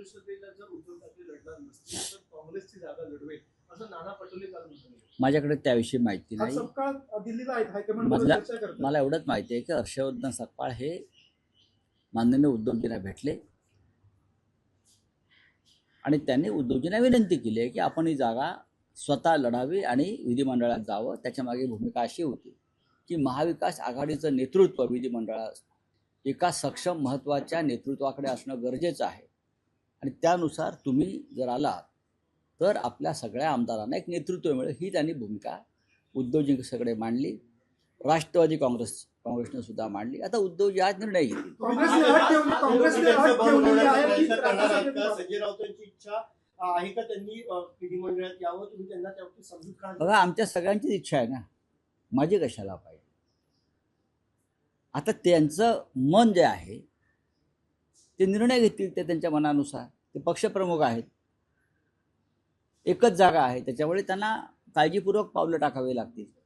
परिषदेला जर उद्धव ठाकरे लढणार नसतील तर काँग्रेसची जागा लढवेल असं नाना पटोले काल म्हणाले. माझ्याकडे त्याविषयी माहिती आज नाही. सपकाळ दिल्लीला आहेत, हायकमांड मला चर्चा करतात. मला एवढंच माहिती आहे की हर्षवर्धन सपकाळ हे माननीय उद्धवजींना भेटले आणि त्यांनी उद्धवजींना विनंती केली आहे की आपण ही जागा स्वतः लढावी आणि विधिमंडळात जावं. त्याच्यामागे भूमिका अशी होती की महाविकास आघाडीचं नेतृत्व विधिमंडळात एका सक्षम महत्त्वाच्या नेतृत्वाकडे असणं गरजेचं आहे आणि त्यानुसार तुम्ही जर आलात तर आपल्या सगळ्या आमदारांना एक नेतृत्व मिळेल ही त्यांनी भूमिका उद्धवजींकडे मांडली. राष्ट्रवादी काँग्रेसने सुद्धा मांडली. आता उद्धवजी आज निर्णय घेतील. काँग्रेसने अट ठेवली, काँग्रेसने अट ठेवलेली आहे की संजय राऊतांची इच्छा आहे का त्यांनी विधिमंडळात यावं, तुम्ही त्यांना त्यावरती समजूत काढा. बघा आमच्या सगळ्यांचीच इच्छा आहे ना, माझी कशाला पाहिजे. आता त्यांचं मन जे आहे ते निर्णय घेतील ते त्यांच्या मनानुसार. ते पक्षप्रमुख आहेत, एकच जागा आहे, त्याच्यामुळे त्यांना काळजीपूर्वक पावलं टाकावी लागतील.